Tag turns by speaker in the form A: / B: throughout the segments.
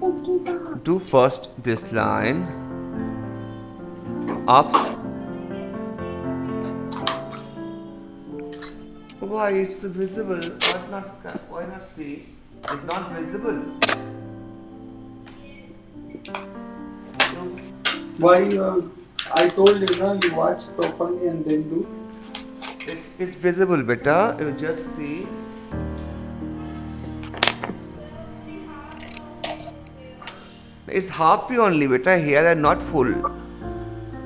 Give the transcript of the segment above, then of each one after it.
A: Do first this line. Ups. Why it's visible? Why not see? It's not visible.
B: Why I told you now you watch properly and then do.
A: It's visible, beta. You just see. It's halfway only, beta. Here and not full.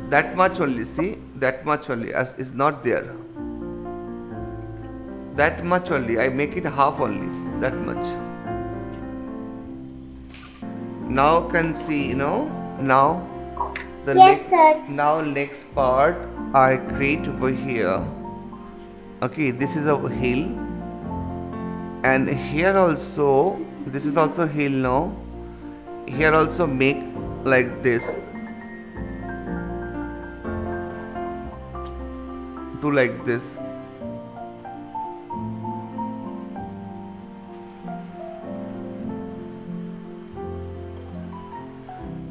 A: That much only. See, that much only. As is not there. That much only. I make it half only. That much. Now can see. Now the
C: Yes, sir.
A: now next part I create over here. Okay, this is a hill, and here also this is also hill now. Here also make like this. Do like this.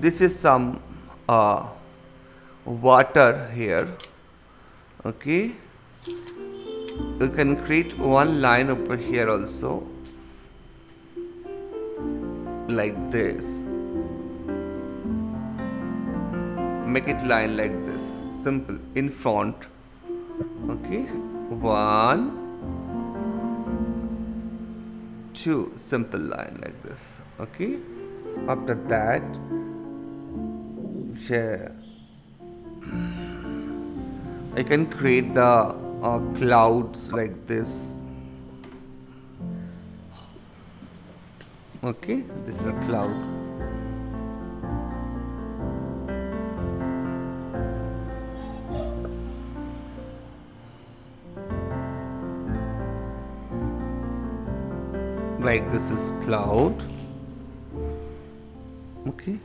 A: This is some water here. Okay, you can create one line over here also, like this. Make it line like this, simple, in front. Okay, one, two, simple line like this. Okay, after that, share. I can create the clouds like this. Okay, this is a cloud. Like this is cloud. Okay,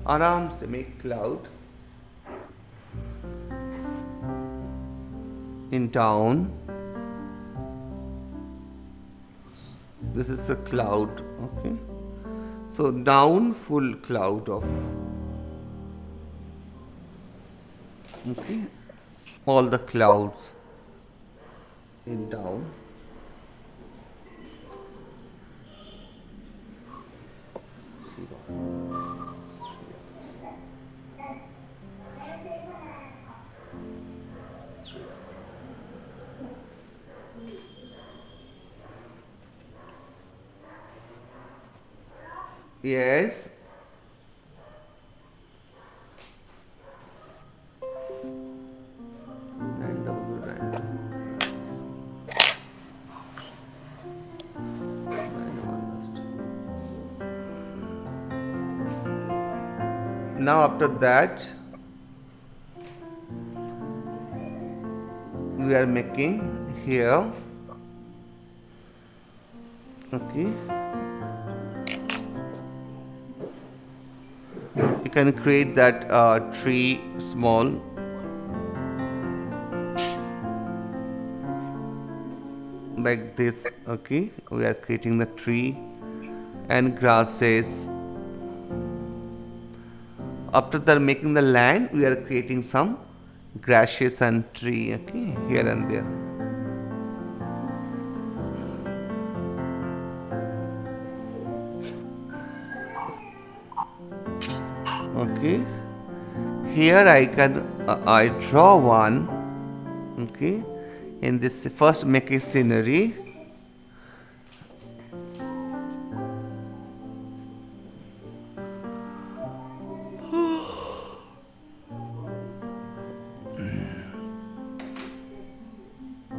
A: आराम से make cloud. In down. This is a cloud. Okay, so down full cloud of. Okay, all the clouds in down. Yes. And double right. Now after that we are making here. Okay, you can create that tree small. Like this. Okay, we are creating the tree and grasses. After that making the land, we are creating some grasses and tree. Okay, here and there. Okay, here I draw one. Okay, in this first make a scenery.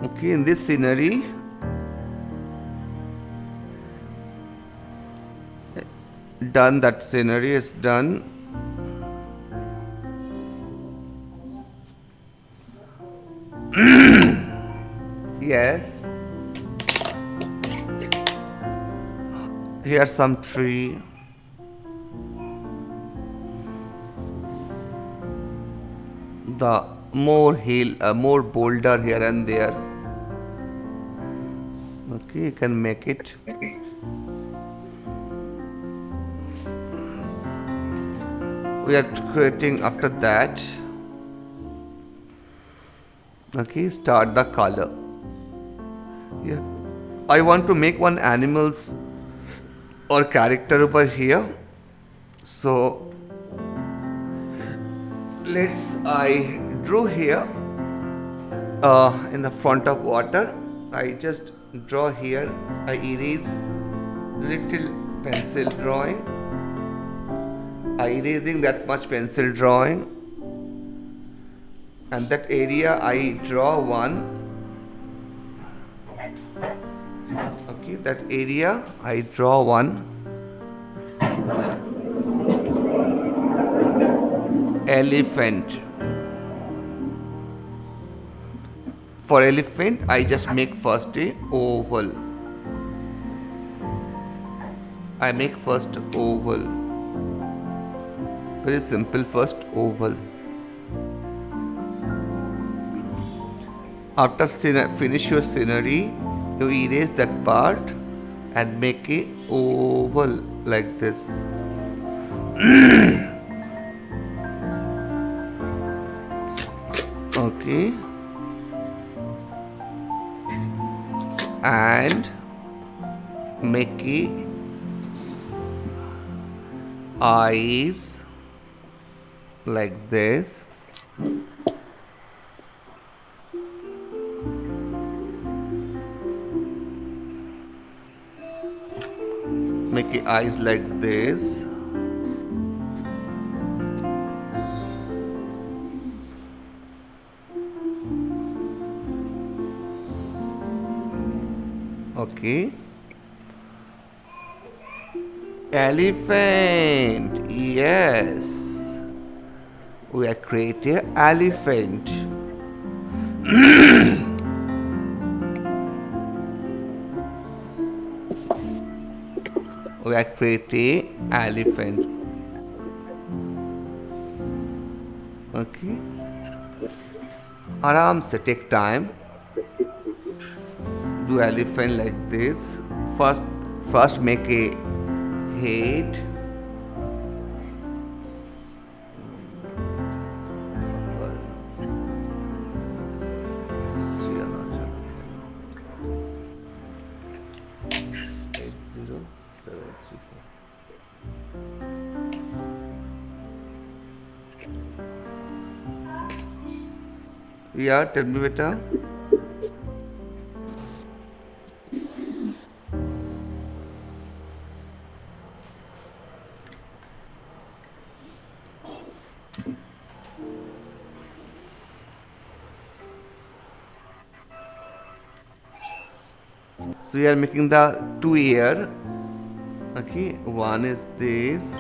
A: Okay, in this scenery, done, that scenery is done. Yes, here some tree. The more hill, more boulder here and there. Okay, you can make it. we are creating after that. Okay, start the color. Yeah, I want to make one animals or character over here. So I drew here in the front of water. I just draw here. I erase little pencil drawing. I erasing that much pencil drawing, and that area I draw one. Okay, that area I draw one elephant. For elephant, I just make first a oval. I make first oval. Very simple, first oval. After finish your scenery, you erase that part and make a oval like this. Okay. And make a eyes like this. Make a eyes like this. Okay. Elephant. Yes. We are creating an elephant. We are creating elephant. Okay. आराम से take time. Do elephant like this. First make a head. Yeah, tell me beta. So we are making the two ear. Okay, one is this,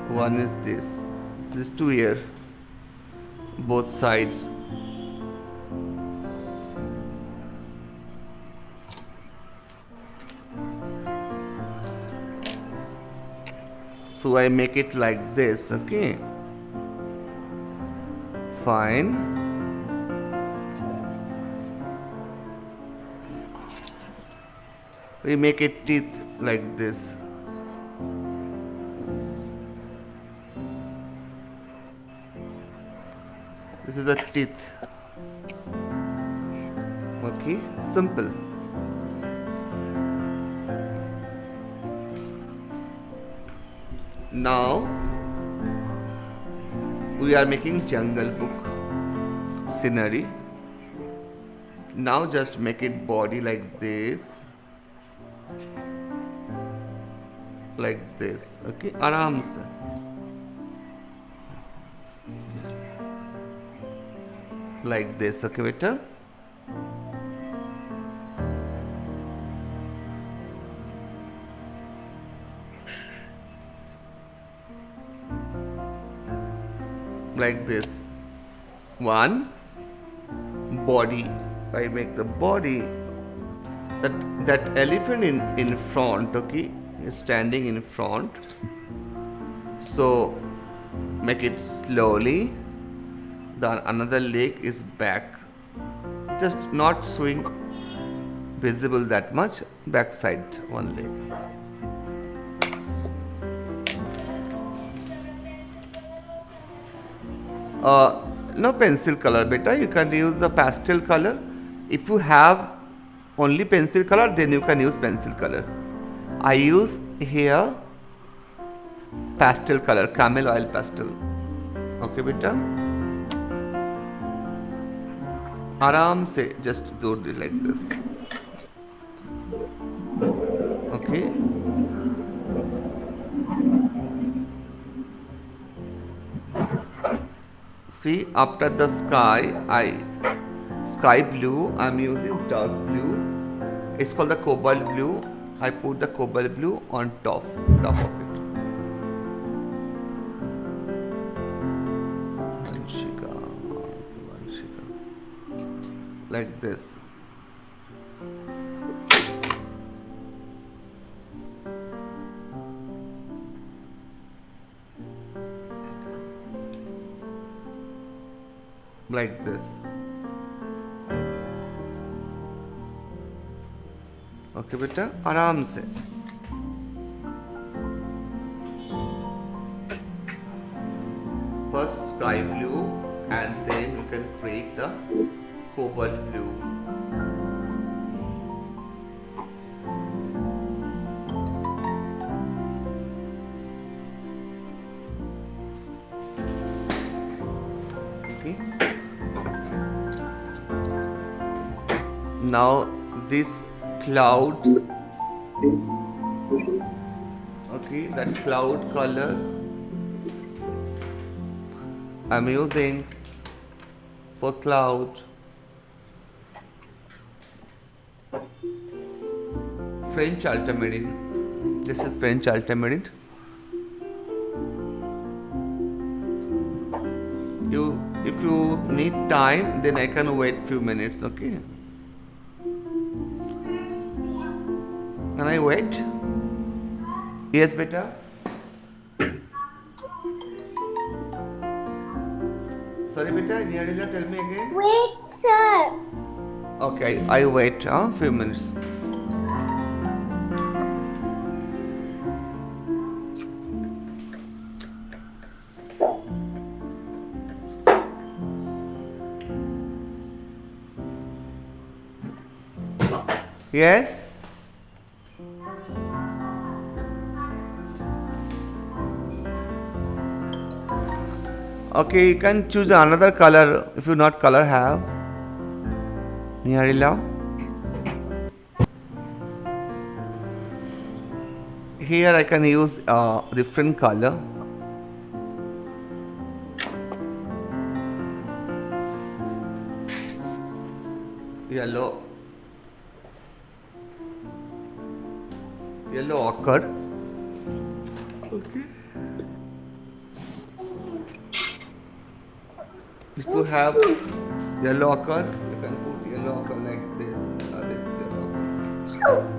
A: one is this. This two ear, both sides. So I make it like this. Okay, fine. We make it teeth like this. This is the teeth. Okay, simple. Now we are making Jungle Book scenery. Now just make it body like this. Like this. Okay, आराम से. Like this. Okay, beta. Like this. One body. I make the body. That elephant in front. Okay, is standing in front. So make it slowly. The another leg is back. Just not showing visible that much. Back side one leg. No pencil color, beta. You can use the pastel color. If you have only pencil color, then you can use pencil color. I use here pastel color, camel oil pastel. Okay, beta. आराम से just do it like this. Okay. See, after the sky blue, I'm using dark blue. It's called the cobalt blue. I put the cobalt blue on top of it. Vanshika, Vanshika. Like this. Like this. Okay, बेटा आराम से. First sky blue and then you can create the cobalt blue. Okay. Now this cloud, okay, that cloud color I'm using for cloud French ultramarine. This is French ultramarine. If you need time, then I can wait few minutes. Okay, can I wait? Yes, beta. Sorry, beta. Niyadila, tell me again.
C: Wait, sir.
A: Okay, I wait few minutes. Yes. Okay, you can choose another color if you not color have. Niyarila. Here I can use different color. Yellow. Yellow ochre. Okay. If you have yellow ochre, you can put yellow ochre like this. This is yellow ochre.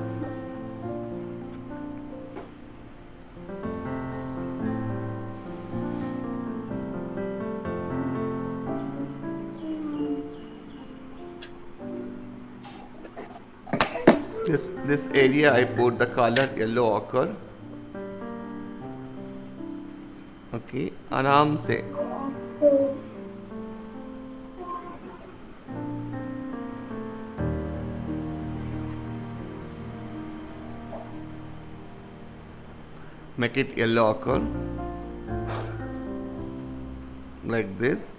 A: This area I put the color yellow ochre. Okay, आराम से. Make it yellow ochre like this.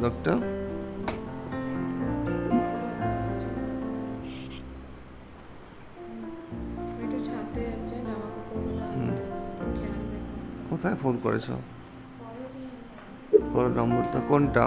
A: Doctor. কোথায় phone করেছো? ওর নম্বরটা কোনটা?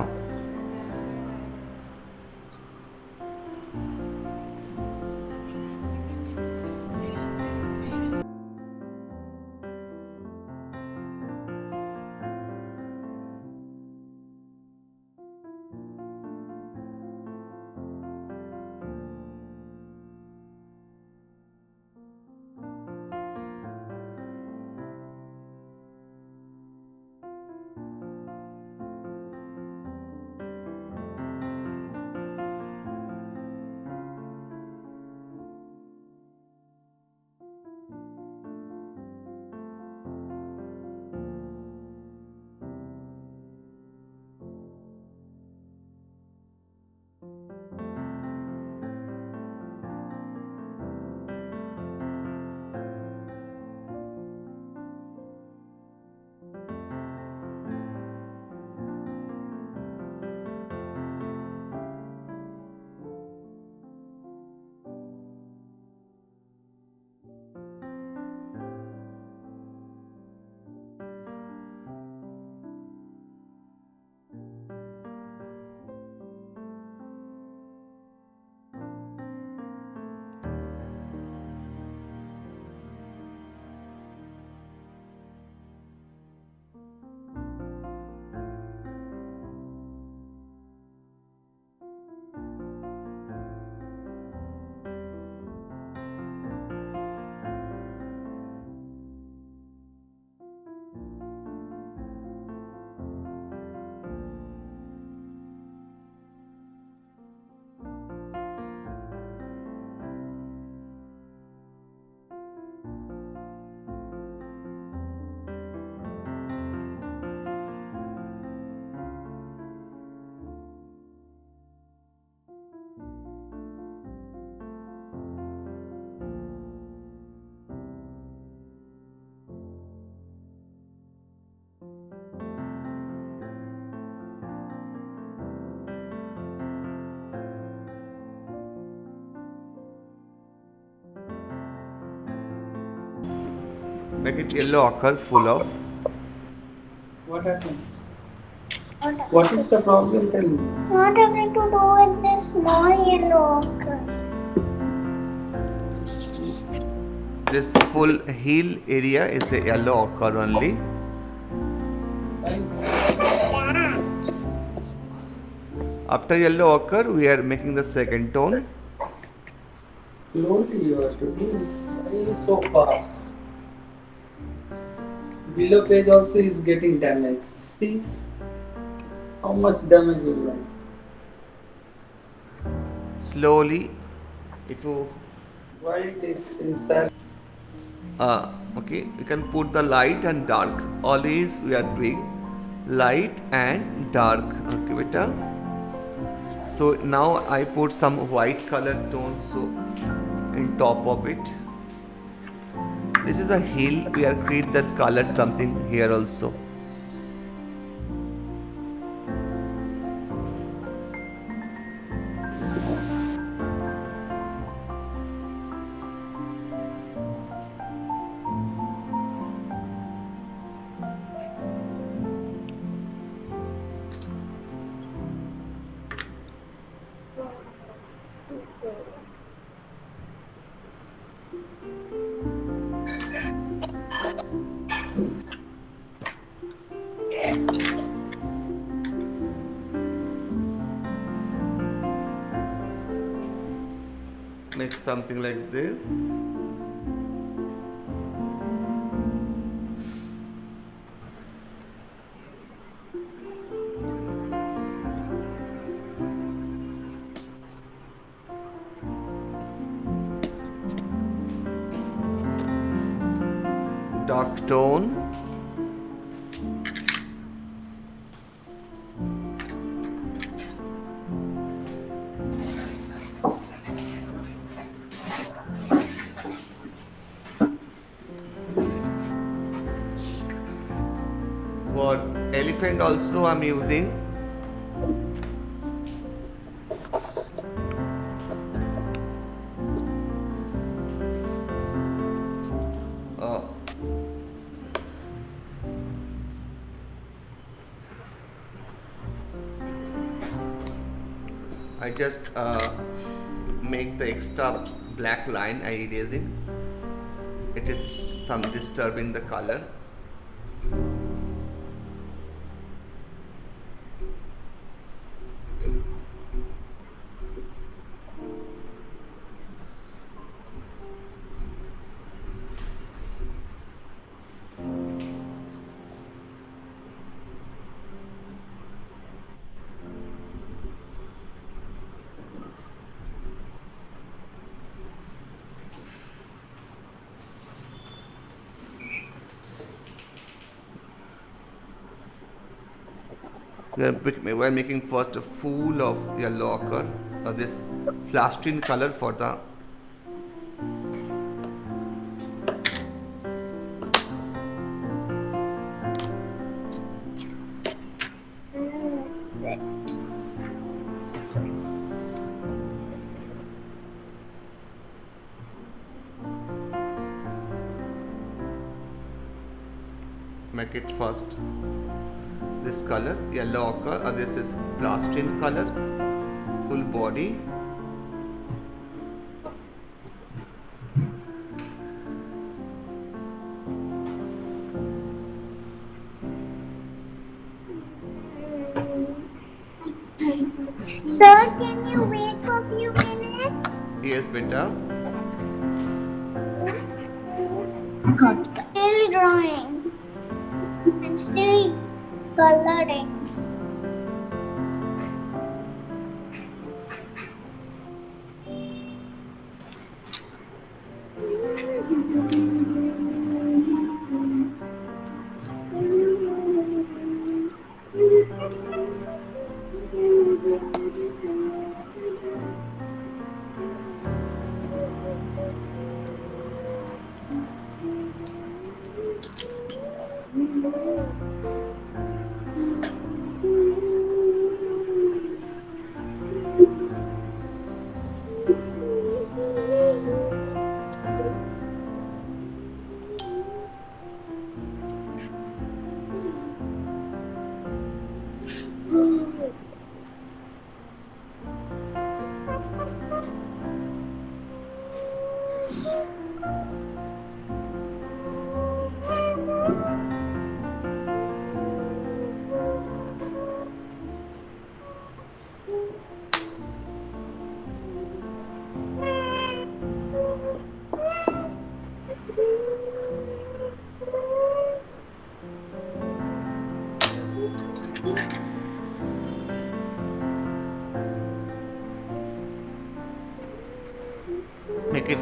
A: Make it yellow ochre full of.
B: What happened? What is the problem? Tell me.
C: What am I to do with this small yellow ochre?
A: This full heel area is the yellow ochre only. After yellow ochre, we are making the second tone.
B: Slowly you have to do. Why are you so fast? Below page also is getting damaged. See how much damage is done.
A: Slowly, if you
B: Why it is inside?
A: okay, you can put the light and dark. Always we are doing light and dark. Okay, beta. So now I put some white color tone so in top of it. This is a hill. We are create that color something here also. Make something like this. Dark tone. For elephant also I'm using I just make the extra black line I erasing. It is some disturbing the color. We are making first a full of yellow ochre, this plastine color for the make it first this color yellow ochre, this is plastine color, full body.
C: Sir, can you wait for a few minutes?
A: Yes, beta.
C: Still drawing and still coloring.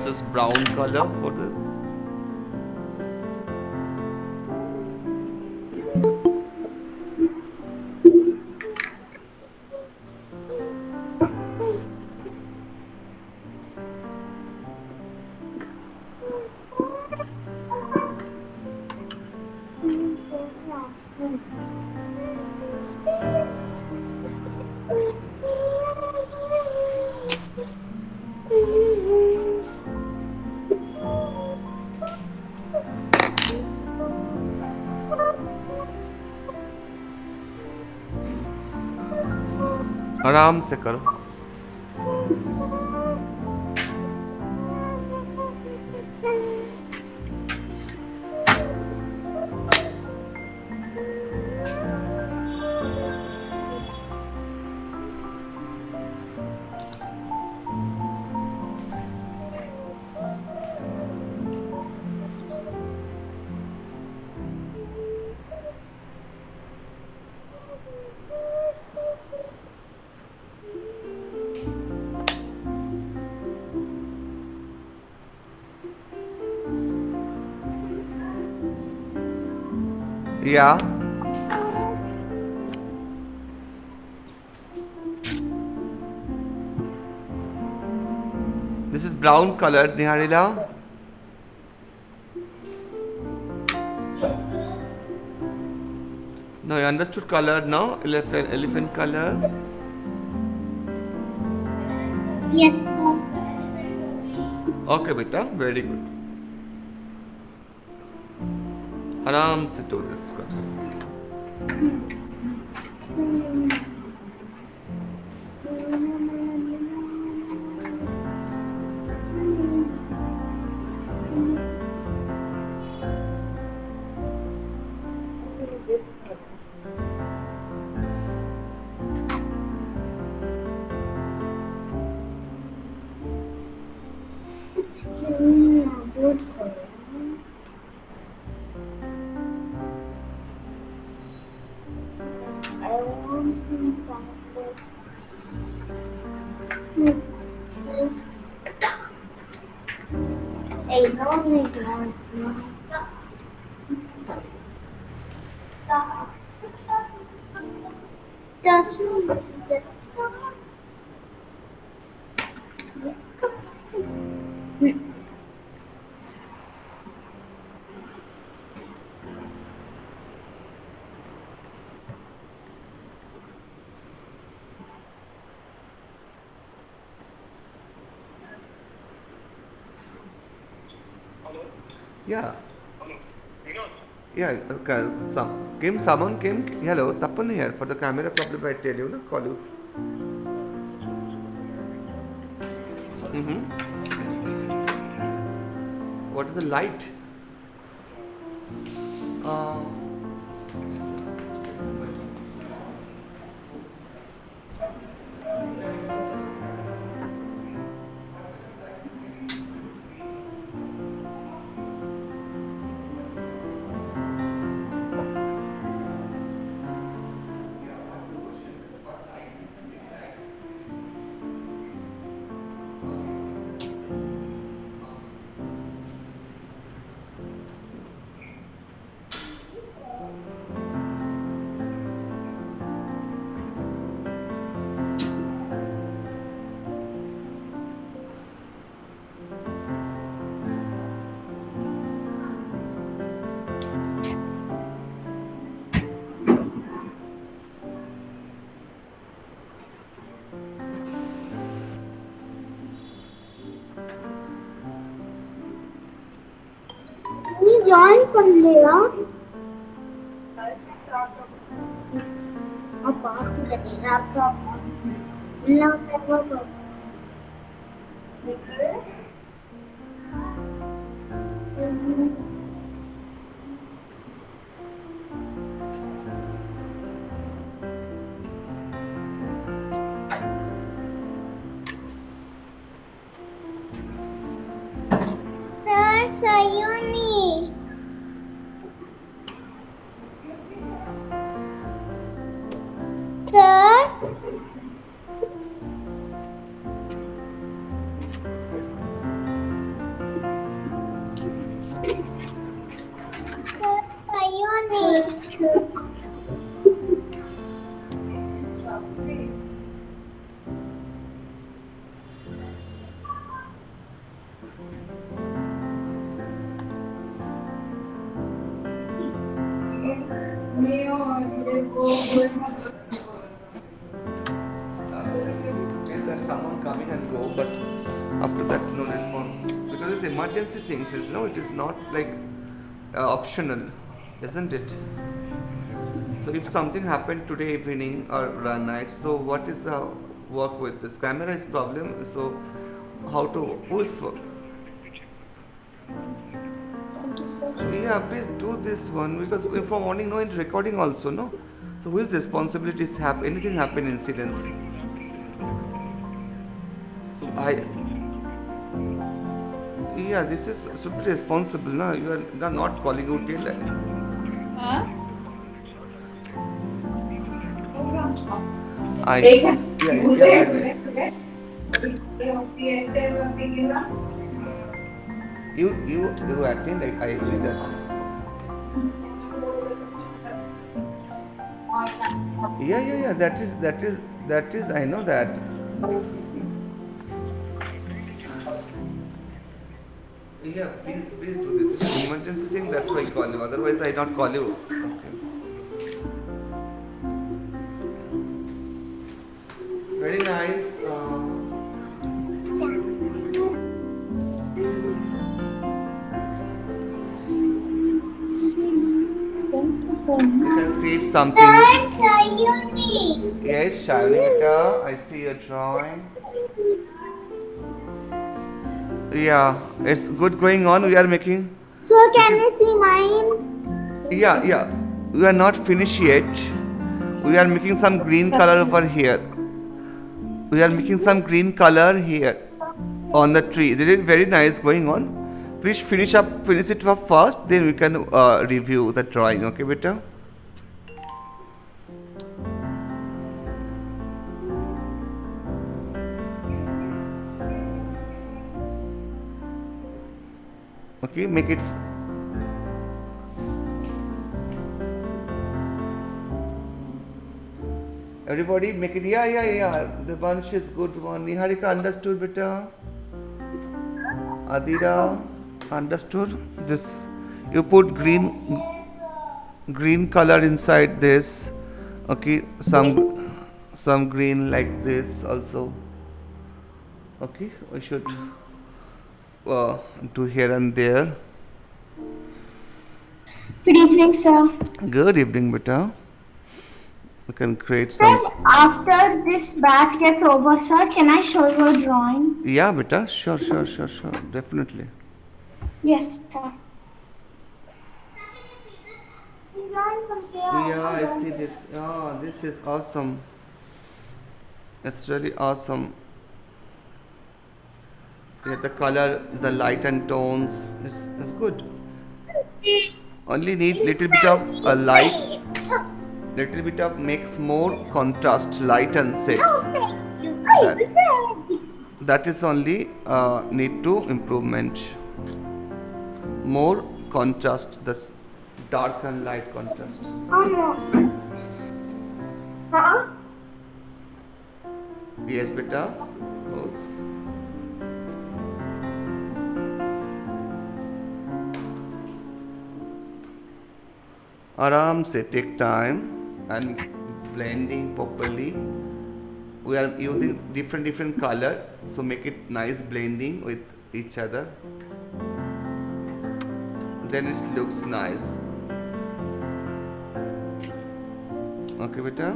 A: What's this brown color? What is? आराम से करो. Yeah. This is brown colored, Niharila. No, you understood color now? Elephant color.
C: Yes, sir.
A: Okay, beta, very good. आराम से do this.
C: It's green, good color. I want some chocolate. This. Hey, no, no.
A: Yeah. Yeah, someone came. Hello, Tapan here for the camera problem. I tell you, no, call you. What is the light? Uh,
C: நீ join பண்ணலையா? பார்க்குறேன் laptop இல்லாம Sir Sayuni. Sir.
A: Tell that someone coming and go, but after that no response because it's emergency things. Is no, it is not like optional, isn't it? So if something happened today evening or night, so what is the work with this camera is problem? So how to who is for? Yeah, please do this one because for morning no in recording also no. So whose responsibilities have anything happen incidents? So I yeah this is should be responsible now. You are not calling out till I yeah you attend I agree that yeah that is I know that yeah please do this it's an emergency thing that's why I call you otherwise I not call you okay very nice
C: Thank you so
A: you
C: much.
A: can create something
C: That's unique.
A: yes Shavini beta I see your drawing yeah it's good going on we are making
C: So
A: it
C: can
A: is
C: we see mine?
A: yeah we are not finished yet we are making some green color over here we are making some green color here on the tree. They did very nice going on. Please finish it up first, then we can review the drawing. Okay, beta? Okay, make it. Everybody make it. Yeah. The bunch is good one. Niharika understood, beta. Adira understood this. You put green color inside this. Okay, some green like this also. Okay, we should do here and there.
C: Good evening, sir.
A: Good evening, beta. We can create
C: Sir,
A: some.
C: after this batch gets over, sir, can I show you a drawing?
A: Yeah, beta. Sure. Definitely.
C: Yes, sir.
A: Yeah, I see this. Oh, this is awesome. It's really awesome. Yeah, the color, the light and tones is good. Only need little bit of lights, little bit of makes more contrast, light and sets. That that is only need to improvement. More contrast, this dark and light contrast.
C: Huh?
A: Yes, beta. Yes. आराम से take time and blending properly. We are using different color, so make it nice blending with each other. Then it looks nice. Okay, beta.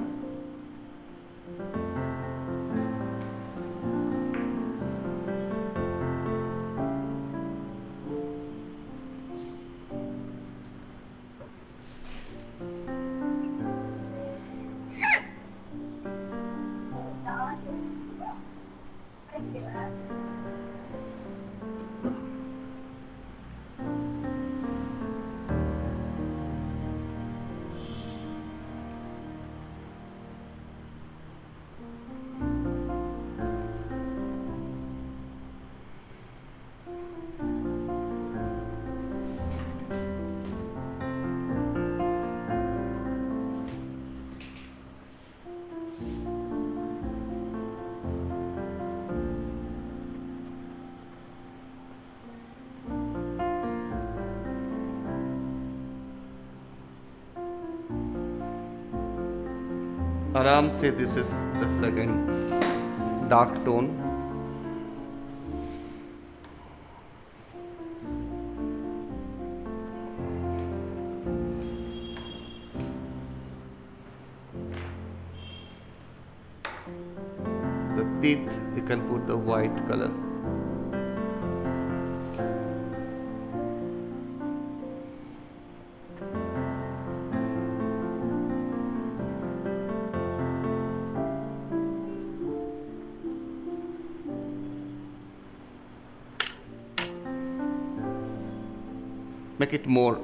A: आराम से this is the second dark tone. The teeth, you can put the white color. Make it more.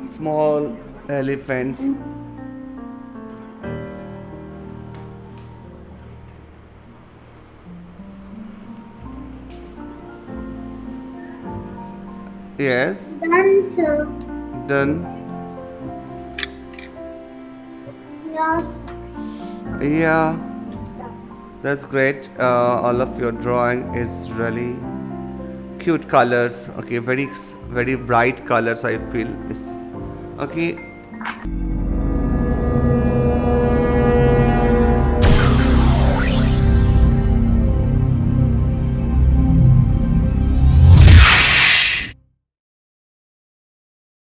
A: Small elephants. Yes,
C: Done, sir.
A: done.
C: Yes.
A: Yeah, that's great. All of your drawing is really cute colors. Okay, very bright colors. I feel. Okay.